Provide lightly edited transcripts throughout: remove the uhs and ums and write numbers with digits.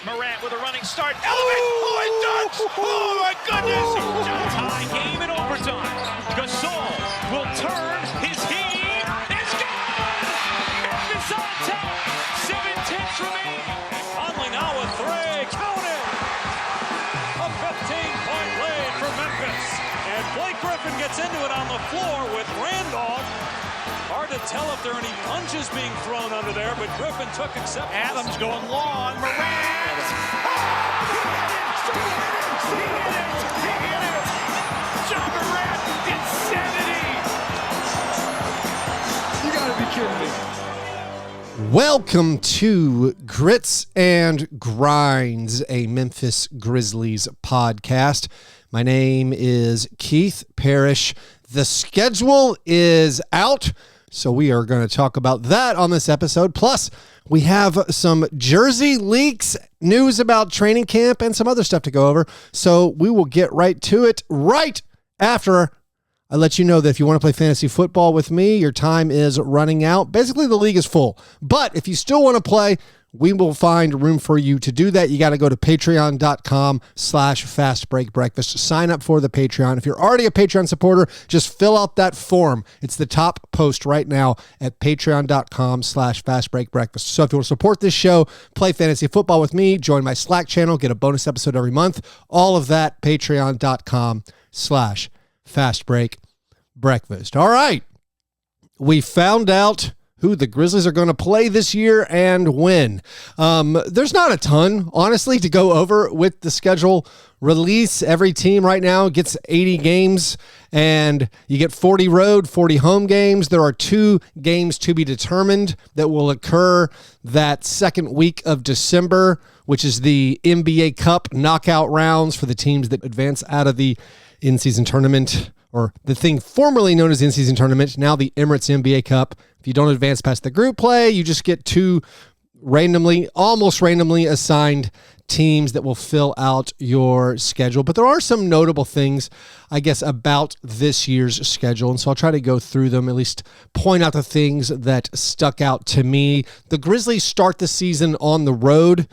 Morant with a running start. Oh, it dunks! Oh, my goodness! Tie game in overtime. Gasol will turn his heat. It's gone! Memphis on top. 7-10 remaining. Conley now with three. Count it! A 15-point lead for Memphis. And Blake Griffin gets into it on the floor with Randolph. Hard to tell if there are any punches being thrown under there, but Griffin took acceptance. Adams going long. Morant! Oh, he hit it! John Morant, insanity! You gotta be kidding me. Welcome to Grits and Grinds, a Memphis Grizzlies podcast. My name is Keith Parrish. The schedule is out, so we are going to talk about that on this episode. Plus, we have some jersey leaks, news about training camp, and some other stuff to go over. So we will get right to it right after I let you know that if you want to play fantasy football with me, your time is running out. Basically, the league is full. But if you still want to play, we will find room for you to do that. You got to go to patreon.com/fastbreakbreakfast. Sign up for the Patreon. If you're already a Patreon supporter, just fill out that form. It's the top post right now at patreon.com/fastbreakbreakfast. So if you want to support this show, play fantasy football with me, join my Slack channel, get a bonus episode every month. All of that, patreon.com/fastbreakbreakfast. All right. We found out who the Grizzlies are going to play this year and when. There's not a ton, honestly, to go over with the schedule release. Every team right now gets 80 games, and you get 40 road, 40 home games. There are 2 games to be determined that will occur that second week of December, which is the NBA Cup knockout rounds for the teams that advance out of the in-season tournament, or the thing formerly known as the in-season tournament, now the Emirates NBA Cup. If you don't advance past the group play, you just get 2 almost randomly assigned teams that will fill out your schedule. But there are some notable things, I guess, about this year's schedule. And so I'll try to go through them, at least point out the things that stuck out to me. The Grizzlies start the season on the road.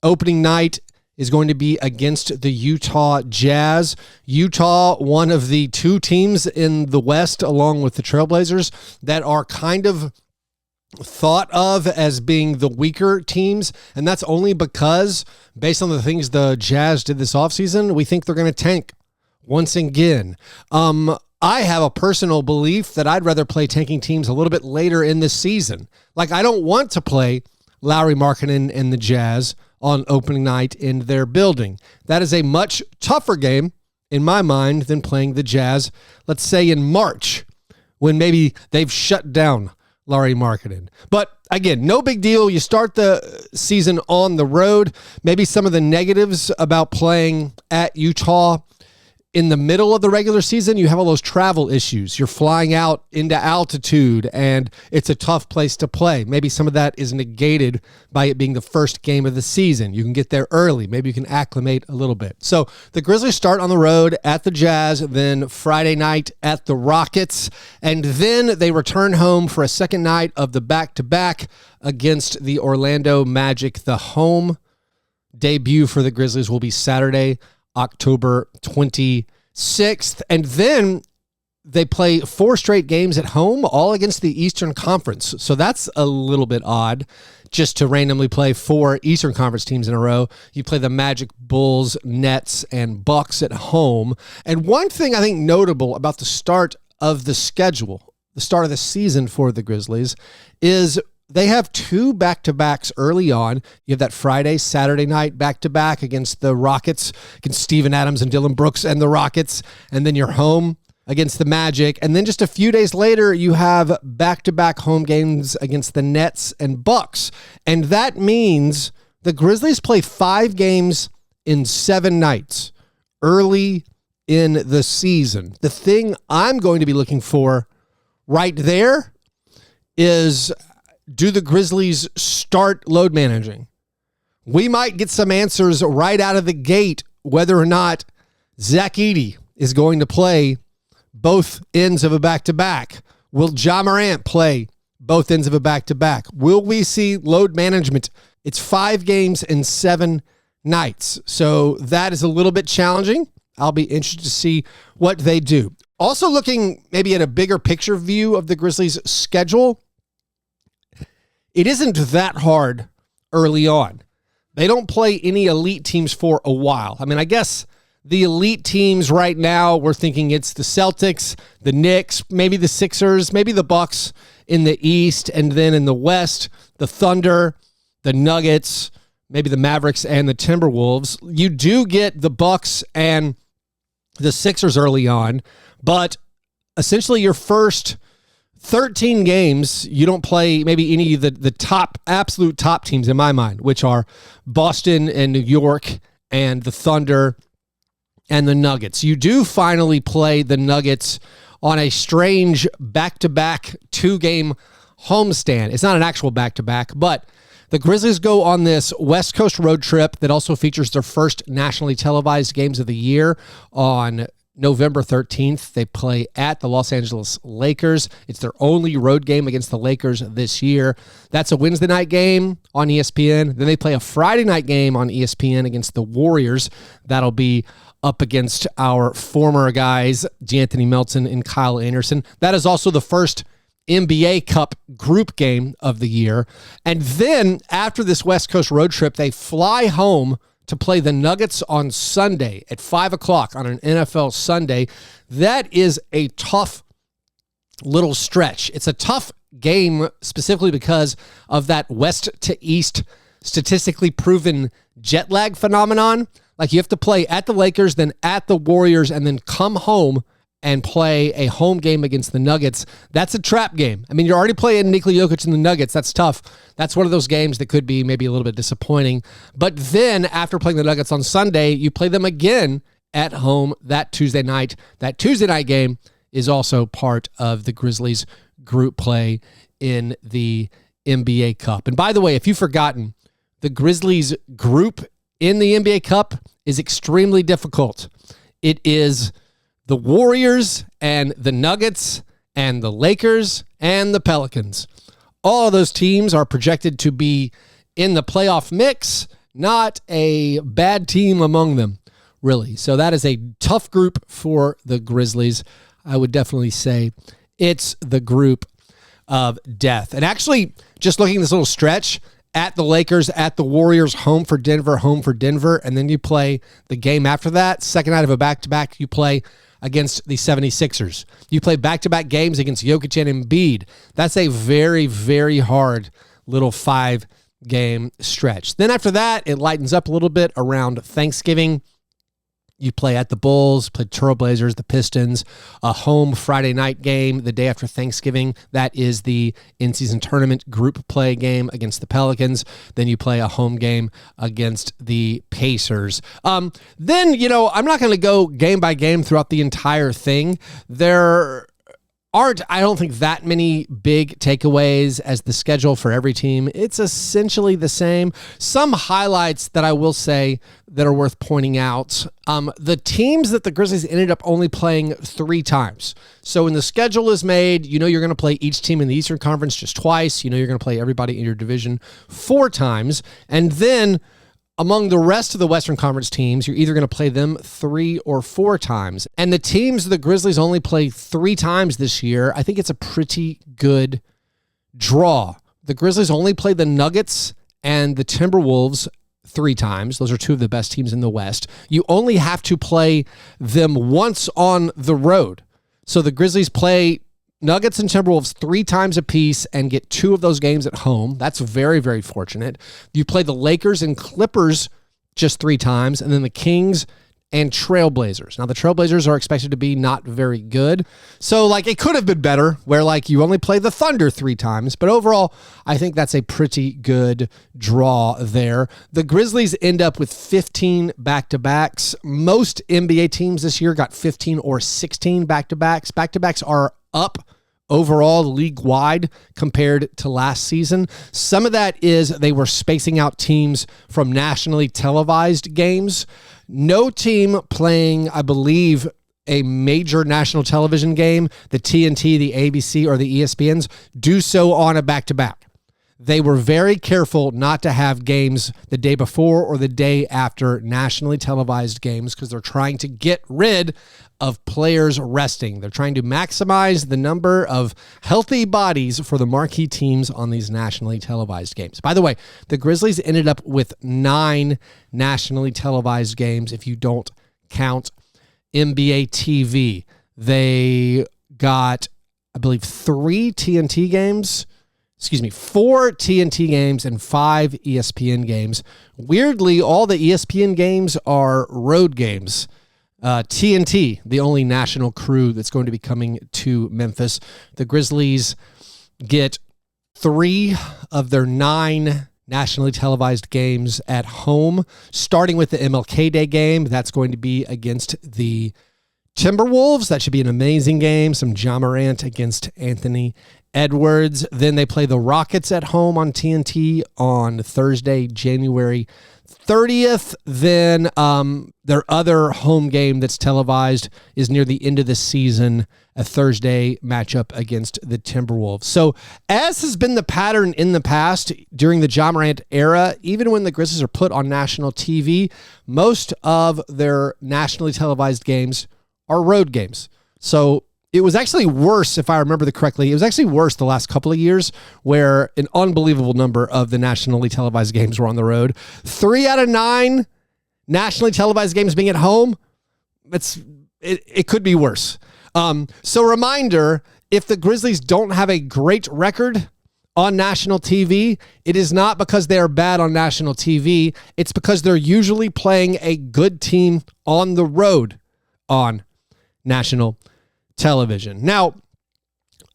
Opening night is going to be against the Utah Jazz. Utah, one of the 2 teams in the West, along with the Trailblazers, that are kind of thought of as being the weaker teams. And that's only because, based on the things the Jazz did this offseason, we think they're going to tank once again. I have a personal belief that I'd rather play tanking teams a little bit later in the season. Like, I don't want to play Lauri Markkanen and the Jazz on opening night in their building. That is a much tougher game in my mind than playing the Jazz, let's say in March, when maybe they've shut down Lauri Markkanen. But again, no big deal. You start the season on the road. Maybe some of the negatives about playing at Utah in the middle of the regular season, you have all those travel issues. You're flying out into altitude, and it's a tough place to play. Maybe some of that is negated by it being the first game of the season. You can get there early. Maybe you can acclimate a little bit. So the Grizzlies start on the road at the Jazz, then Friday night at the Rockets, and then they return home for a second night of the back-to-back against the Orlando Magic. The home debut for the Grizzlies will be Saturday, October 26th. And then they play 4 straight games at home, all against the Eastern Conference. So that's a little bit odd, just to randomly play 4 Eastern Conference teams in a row. You play the Magic, Bulls, Nets, and Bucks at home. And one thing I think notable about the start of the schedule, the start of the season for the Grizzlies, is they have 2 back-to-backs early on. You have that Friday, Saturday night back-to-back against the Rockets, against Steven Adams and Dylan Brooks and the Rockets, and then you're home against the Magic. And then just a few days later, you have back-to-back home games against the Nets and Bucks. And that means the Grizzlies play 5 games in 7 nights early in the season. The thing I'm going to be looking for right there is, do the Grizzlies start load managing? We might get some answers right out of the gate whether or not Zach Edey is going to play both ends of a back-to-back. Will Ja Morant play both ends of a back-to-back? Will we see load management? It's 5 games in 7 nights. So that is a little bit challenging. I'll be interested to see what they do. Also looking maybe at a bigger picture view of the Grizzlies' schedule, it isn't that hard early on. They don't play any elite teams for a while. I mean, I guess the elite teams right now, we're thinking it's the Celtics, the Knicks, maybe the Sixers, maybe the Bucks in the East, and then in the West, the Thunder, the Nuggets, maybe the Mavericks and the Timberwolves. You do get the Bucks and the Sixers early on, but essentially your first 13 games, you don't play maybe any of the top, absolute top teams in my mind, which are Boston and New York and the Thunder and the Nuggets. You do finally play the Nuggets on a strange back-to-back 2-game homestand. It's not an actual back-to-back, but the Grizzlies go on this West Coast road trip that also features their first nationally televised games of the year on November 13th. They play at the Los Angeles Lakers. It's their only road game against the Lakers this year. That's a Wednesday night game on ESPN. Then they play a Friday night game on ESPN against the Warriors. That'll be up against our former guys, D'Anthony Melton and Kyle Anderson. That is also the first NBA Cup group game of the year. And then after this West Coast road trip, they fly home to play the Nuggets on Sunday at 5 o'clock on an NFL Sunday. That is a tough little stretch. It's a tough game specifically because of that west to east statistically proven jet lag phenomenon. Like you have to play at the Lakers, then at the Warriors, and then come home and play a home game against the Nuggets. That's a trap game. I mean, you're already playing Nikola Jokic and the Nuggets. That's tough. That's one of those games that could be maybe a little bit disappointing. But then after playing the Nuggets on Sunday, you play them again at home that Tuesday night. That Tuesday night game is also part of the Grizzlies group play in the NBA Cup. And by the way, if you've forgotten, the Grizzlies group in the NBA Cup is extremely difficult. It is the Warriors and the Nuggets and the Lakers and the Pelicans. All of those teams are projected to be in the playoff mix, not a bad team among them, really. So that is a tough group for the Grizzlies. I would definitely say it's the group of death. And actually, just looking at this little stretch, at the Lakers, at the Warriors, home for Denver, and then you play the game after that. Second night of a back-to-back, you play against the 76ers. You play back-to-back games against Jokic and Embiid. That's a very, very hard little 5-game stretch. Then after that, it lightens up a little bit around Thanksgiving. You play at the Bulls, play Trailblazers, the Pistons, a home Friday night game the day after Thanksgiving. That is the in-season tournament group play game against the Pelicans. Then you play a home game against the Pacers. Then, I'm not going to go game by game throughout the entire thing. There aren't, I don't think, that many big takeaways as the schedule for every team. It's essentially the same. Some highlights that I will say that are worth pointing out. The teams that the Grizzlies ended up only playing 3 times. So when the schedule is made, you're going to play each team in the Eastern Conference just twice. You're going to play everybody in your division 4 times. And then among the rest of the Western Conference teams, you're either going to play them 3 or 4 times. And the teams the Grizzlies only play 3 times this year, I think it's a pretty good draw. The Grizzlies only play the Nuggets and the Timberwolves 3 times. Those are 2 of the best teams in the West. You only have to play them once on the road. So the Grizzlies play Nuggets and Timberwolves 3 times apiece and get 2 of those games at home. That's very, very fortunate. You play the Lakers and Clippers just 3 times, and then the Kings and Trailblazers. Now, the Trailblazers are expected to be not very good. So, it could have been better where, you only play the Thunder 3 times. But overall, I think that's a pretty good draw there. The Grizzlies end up with 15 back-to-backs. Most NBA teams this year got 15 or 16 back-to-backs. Back-to-backs are up overall league-wide compared to last season. Some of that is they were spacing out teams from nationally televised games. No team playing, I believe, a major national television game, the TNT, the ABC, or the ESPNs, do so on a back-to-back. they were very careful not to have games the day before or the day after nationally televised games because they're trying to get rid of players resting. They're trying to maximize the number of healthy bodies for the marquee teams on these nationally televised games. By the way, the Grizzlies ended up with 9 nationally televised games if you don't count NBA TV. They got, I believe, 4 TNT games and 5 ESPN games. Weirdly, all the ESPN games are road games. TNT, the only national crew that's going to be coming to Memphis. The Grizzlies get 3 of their 9 nationally televised games at home, starting with the MLK Day game. That's going to be against the Timberwolves. That should be an amazing game. Some Ja Morant against Anthony Edwards. Then they play the Rockets at home on TNT on Thursday, January 30th. Then their other home game that's televised is near the end of the season, a Thursday matchup against the Timberwolves. So as has been the pattern in the past during the Ja Morant era, even when the Grizzlies are put on national TV, most of their nationally televised games are road games. So it was actually worse, if I remember correctly. It was actually worse the last couple of years where an unbelievable number of the nationally televised games were on the road. 3 out of 9 nationally televised games being at home, it could be worse. So reminder, if the Grizzlies don't have a great record on national TV, it is not because they are bad on national TV. It's because they're usually playing a good team on the road on national television. Now,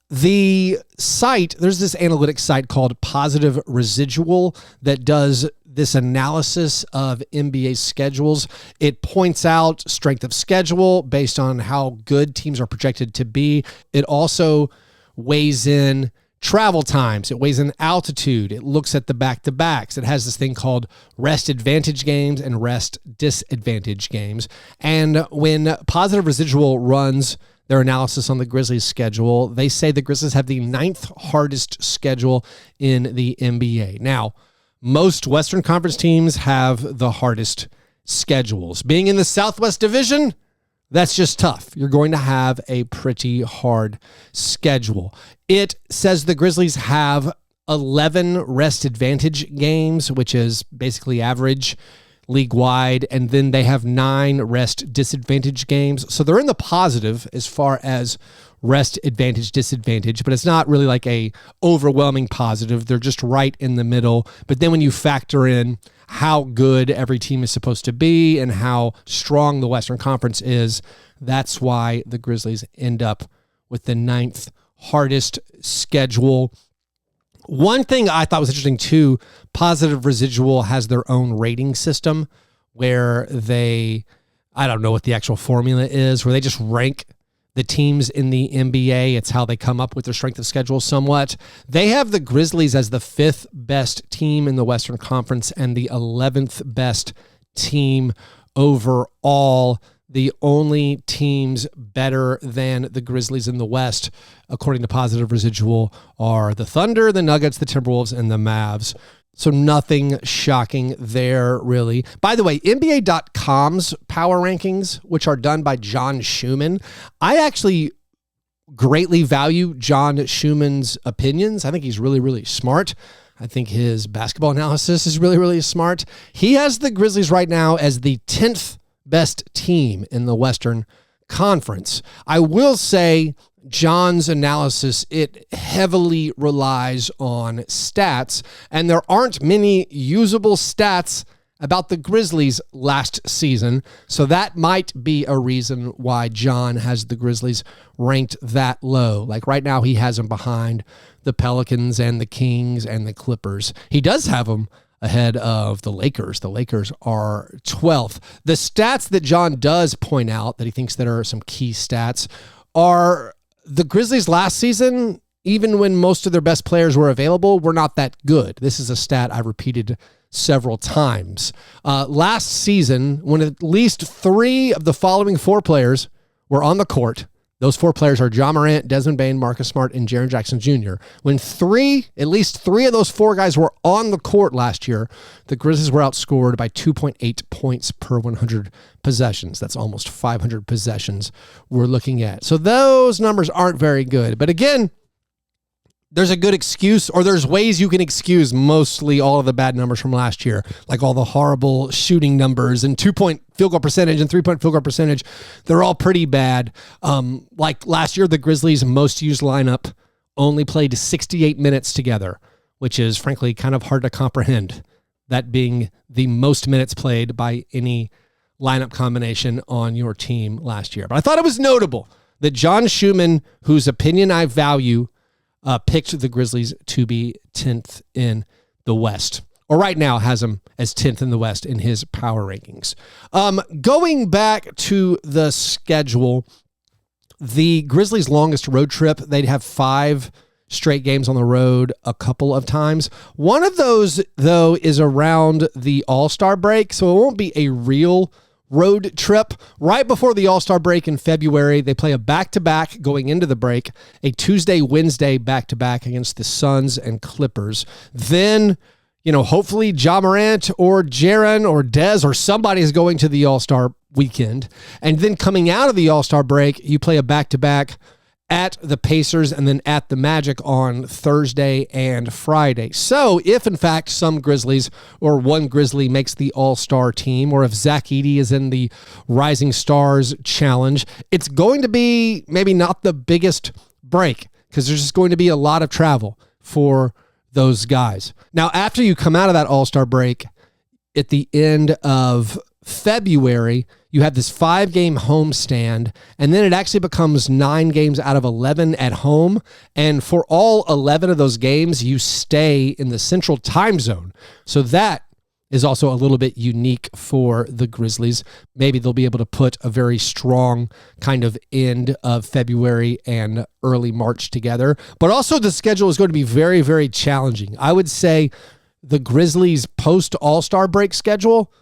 the site, there's this analytics site called Positive Residual that does this analysis of NBA schedules. It points out strength of schedule based on how good teams are projected to be. It also weighs in travel times. It weighs in altitude. It looks at the back-to-backs. It has this thing called rest advantage games and rest disadvantage games. And when Positive Residual runs their analysis on the Grizzlies schedule, they say the Grizzlies have the 9th hardest schedule in the NBA. Now, most Western Conference teams have the hardest schedules. Being in the Southwest Division, that's just tough. You're going to have a pretty hard schedule. It says the Grizzlies have 11 rest advantage games, which is basically average league-wide, and then they have 9 rest disadvantage games. So they're in the positive as far as rest advantage, disadvantage, but it's not really like a overwhelming positive. They're just right in the middle. But then when you factor in how good every team is supposed to be and how strong the Western Conference is, that's why the Grizzlies end up with the 9th hardest schedule. One thing I thought was interesting too, Positive Residual has their own rating system where they, I don't know what the actual formula is, where they just rank the teams in the NBA. It's how they come up with their strength of schedule somewhat. They have the Grizzlies as the 5th best team in the Western Conference and the 11th best team overall. The only teams better than the Grizzlies in the West, according to Positive Residual, are the Thunder, the Nuggets, the Timberwolves, and the Mavs. So nothing shocking there, really. By the way, NBA.com's power rankings, which are done by John Schumann, I actually greatly value John Schumann's opinions. I think he's really, really smart. I think his basketball analysis is really, really smart. He has the Grizzlies right now as the 10th best team in the Western Conference. I will say John's analysis, it heavily relies on stats, and there aren't many usable stats about the Grizzlies last season, so that might be a reason why John has the Grizzlies ranked that low. Like right now, he has them behind the Pelicans and the Kings and the Clippers. He does have them ahead of the Lakers. The Lakers are 12th. The stats that John does point out that he thinks that are some key stats are the Grizzlies last season, even when most of their best players were available, were not that good. This is a stat I've repeated several times. Last season, when at least 3 of the following 4 players were on the court, Those 4 players are Ja Morant, Desmond Bane, Marcus Smart, and Jaren Jackson Jr. When at least three of those 4 guys were on the court last year, the Grizzlies were outscored by 2.8 points per 100 possessions. That's almost 500 possessions we're looking at. So those numbers aren't very good. But again, there's a good excuse, or there's ways you can excuse mostly all of the bad numbers from last year, like all the horrible shooting numbers and 2-point field goal percentage and 3-point field goal percentage. They're all pretty bad. Like last year, the Grizzlies' most used lineup only played 68 minutes together, which is frankly kind of hard to comprehend, that being the most minutes played by any lineup combination on your team last year. But I thought it was notable that John Schumann, whose opinion I value, picked the Grizzlies to be 10th in the West, or right now has them as 10th in the West in his power rankings. Going back to the schedule, the Grizzlies' longest road trip, they'd have 5 straight games on the road a couple of times. One of those, though, is around the All-Star break, so it won't be a real road trip. Right before the All-Star break in February, they play a back-to-back going into the break, a Tuesday-Wednesday back-to-back against the Suns and Clippers. Then, hopefully Ja Morant or Jaren or Dez or somebody is going to the All-Star weekend. And then coming out of the All-Star break, you play a back-to-back at the Pacers and then at the Magic on Thursday and Friday. So if, in fact, some Grizzlies or one Grizzly makes the All-Star team, or if Zach Edey is in the Rising Stars Challenge, it's going to be maybe not the biggest break because there's just going to be a lot of travel for those guys. Now, after you come out of that All-Star break at the end of February, you have this 5-game homestand, and then it actually becomes 9 games out of 11 at home. And for all 11 of those games, you stay in the Central Time Zone. So that is also a little bit unique for the Grizzlies. Maybe they'll be able to put a very strong kind of end of February and early March together. But also the schedule is going to be very, very challenging. I would say the Grizzlies post-All-Star break schedule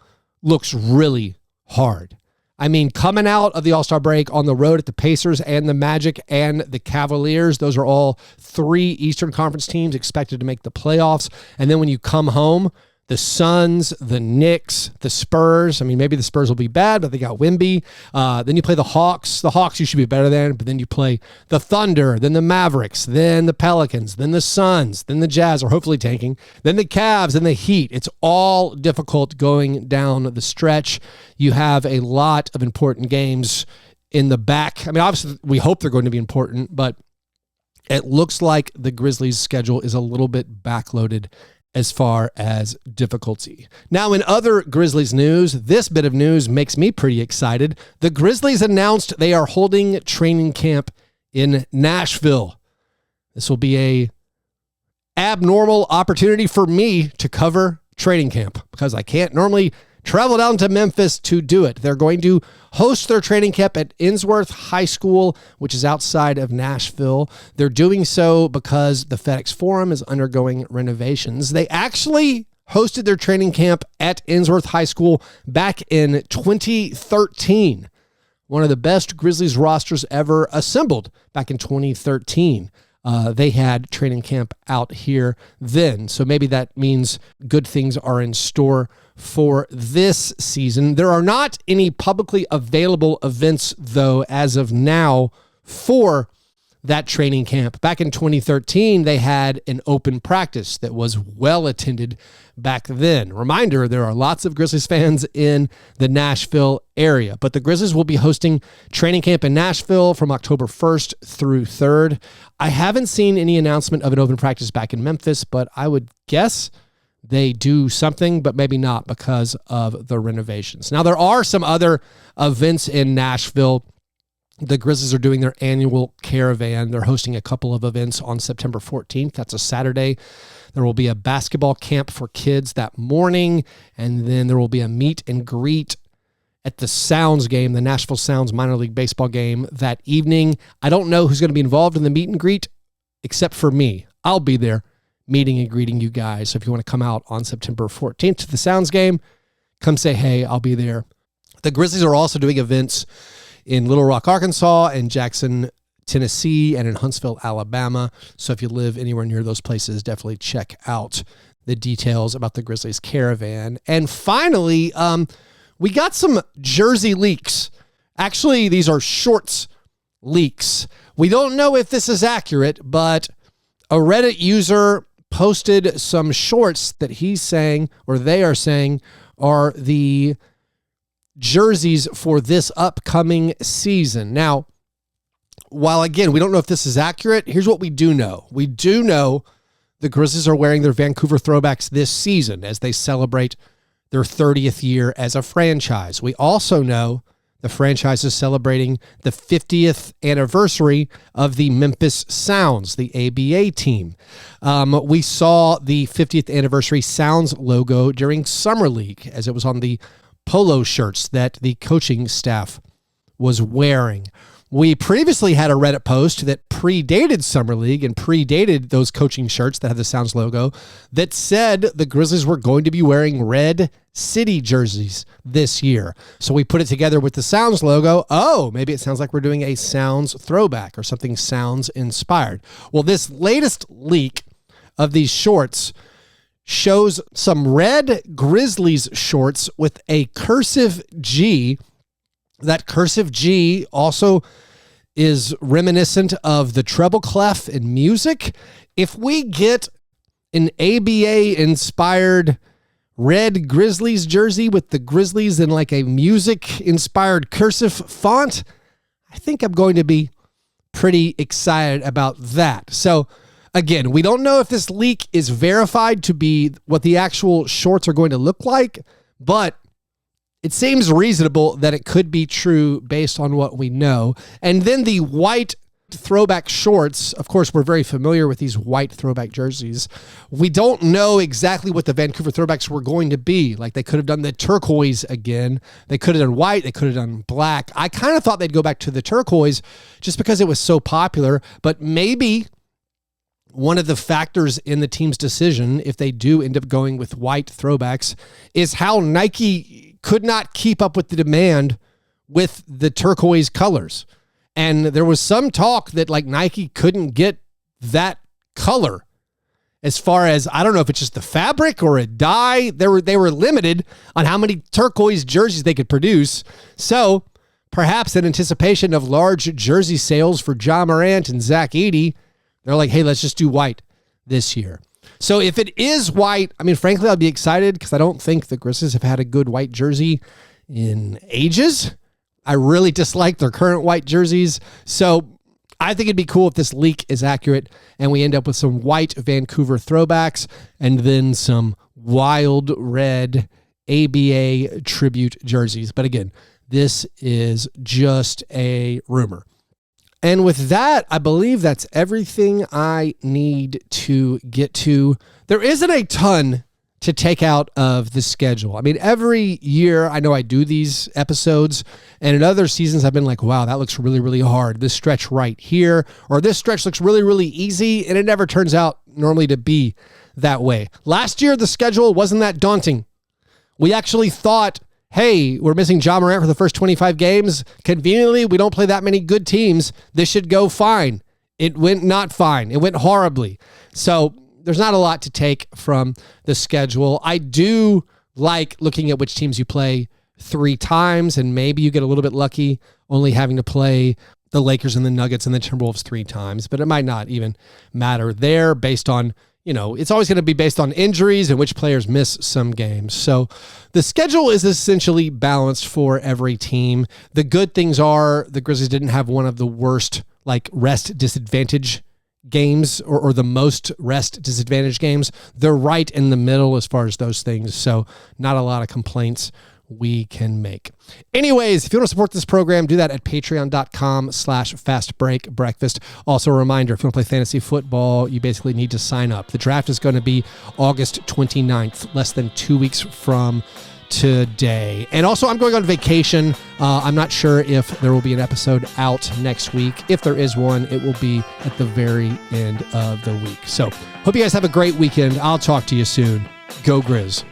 looks really hard. I mean, coming out of the All-Star break on the road at the Pacers and the Magic and the Cavaliers, those are all 3 Eastern Conference teams expected to make the playoffs. And then when you come home, the Suns, the Knicks, the Spurs. I mean, maybe the Spurs will be bad, but they got Wemby. Then you play the Hawks. The Hawks you should be better than, but then you play the Thunder, then the Mavericks, then the Pelicans, then the Suns, then the Jazz are hopefully tanking, then the Cavs and the Heat. It's all difficult going down the stretch. You have a lot of important games in the back. I mean, obviously, we hope they're going to be important, but it looks like the Grizzlies' schedule is a little bit backloaded as far as difficulty. Now, in other Grizzlies news, this bit of news makes me pretty excited. The Grizzlies announced they are holding training camp in Nashville. This will be a abnormal opportunity for me to cover training camp because I can't normally travel down to Memphis to do it. They're going to host their training camp at Innsworth High School, which is outside of Nashville. They're doing so because the FedEx Forum is undergoing renovations. They actually hosted their training camp at Innsworth High School back in 2013. One of the best Grizzlies rosters ever assembled back in 2013. They had training camp out here then. So maybe that means good things are in store for this season. There are not any publicly available events, though, as of now for that training camp. Back in 2013, they had an open practice that was well attended back then. Reminder, there are lots of Grizzlies fans in the Nashville area, but the Grizzlies will be hosting training camp in Nashville from October 1st through 3rd. I haven't seen any announcement of an open practice back in Memphis, but I would guess they do something, but maybe not because of the renovations. Now, there are some other events in Nashville. The Grizzlies are doing their annual caravan. They're hosting a couple of events on September 14th. That's a Saturday. There will be a basketball camp for kids that morning, and then there will be a meet and greet at the Sounds game, the Nashville Sounds minor league baseball game that evening. I don't know who's going to be involved in the meet and greet except for me. I'll be there meeting and greeting you guys. So if you want to come out on September 14th to the Sounds game, come say hey, I'll be there. The Grizzlies are also doing events in Little Rock, Arkansas, and Jackson, Tennessee, and in Huntsville, Alabama. So if you live anywhere near those places, definitely check out the details about the Grizzlies caravan. And finally, we got some jersey leaks. Actually, these are shorts leaks. We don't know if this is accurate, but a Reddit user posted some shorts that he's saying, or they are saying, are the jerseys for this upcoming season. Now, while again, we don't know if this is accurate, here's what we do know. We do know the Grizzlies are wearing their Vancouver throwbacks this season as they celebrate their 30th year as a franchise. We also know the franchise is celebrating the 50th anniversary of the Memphis Sounds, the ABA team. We saw the 50th anniversary Sounds logo during Summer League as it was on the polo shirts that the coaching staff was wearing. We previously had a Reddit post that predated Summer League and predated those coaching shirts that had the Sounds logo that said the Grizzlies were going to be wearing red city jerseys this year. So we put it together with the Sounds logo. Oh, maybe it sounds like we're doing a Sounds throwback or something Sounds inspired. Well, this latest leak of these shorts shows some red Grizzlies shorts with a cursive G. That cursive G also is reminiscent of the treble clef in music. If we get an ABA-inspired red Grizzlies jersey with the Grizzlies in like a music-inspired cursive font, I think I'm going to be pretty excited about that. So, again, we don't know if this leak is verified to be what the actual shorts are going to look like, but it seems reasonable that it could be true based on what we know. And then the white throwback shorts, of course, we're very familiar with these white throwback jerseys. We don't know exactly what the Vancouver throwbacks were going to be. Like they could have done the turquoise again. They could have done white. They could have done black. I kind of thought they'd go back to the turquoise just because it was so popular, but maybe one of the factors in the team's decision, if they do end up going with white throwbacks, is how Nike could not keep up with the demand with the turquoise colors. And there was some talk that like Nike couldn't get that color as far as, I don't know if it's just the fabric or a dye. They were limited on how many turquoise jerseys they could produce. So perhaps in anticipation of large jersey sales for Ja Morant and Zach Edey, they're like, hey, let's just do white this year. So if it is white, I mean, frankly, I'll be excited because I don't think the Grizzlies have had a good white jersey in ages. I really dislike their current white jerseys. So I think it'd be cool if this leak is accurate and we end up with some white Vancouver throwbacks and then some wild red ABA tribute jerseys. But again, this is just a rumor. And with that, I believe that's everything I need to get to. There isn't a ton to take out of the schedule. I mean, every year I know I do these episodes, and in other seasons I've been like, wow, that looks really, really hard. This stretch right here, or this stretch looks really, really easy, and it never turns out normally to be that way. Last year, the schedule wasn't that daunting. We actually thought, hey, we're missing Ja Morant for the first 25 games. Conveniently, we don't play that many good teams. This should go fine. It went not fine. It went horribly. So there's not a lot to take from the schedule. I do like looking at which teams you play 3 times, and maybe you get a little bit lucky only having to play the Lakers and the Nuggets and the Timberwolves 3 times, but it might not even matter there based on, you know, it's always going to be based on injuries and which players miss some games. So the schedule is essentially balanced for every team. The good things are the Grizzlies didn't have one of the worst like rest disadvantage games or the most rest disadvantage games. They're right in the middle as far as those things. So not a lot of complaints we can make. Anyways, if you want to support this program, do that at patreon.com/fastbreakbreakfast. Also a reminder, if you want to play fantasy football, you basically need to sign up. The draft is going to be August 29th, less than 2 weeks from today. And also I'm going on vacation. I'm not sure if there will be an episode out next week. If there is one, it will be at the very end of the week. So hope you guys have a great weekend. I'll talk to you soon. Go Grizz.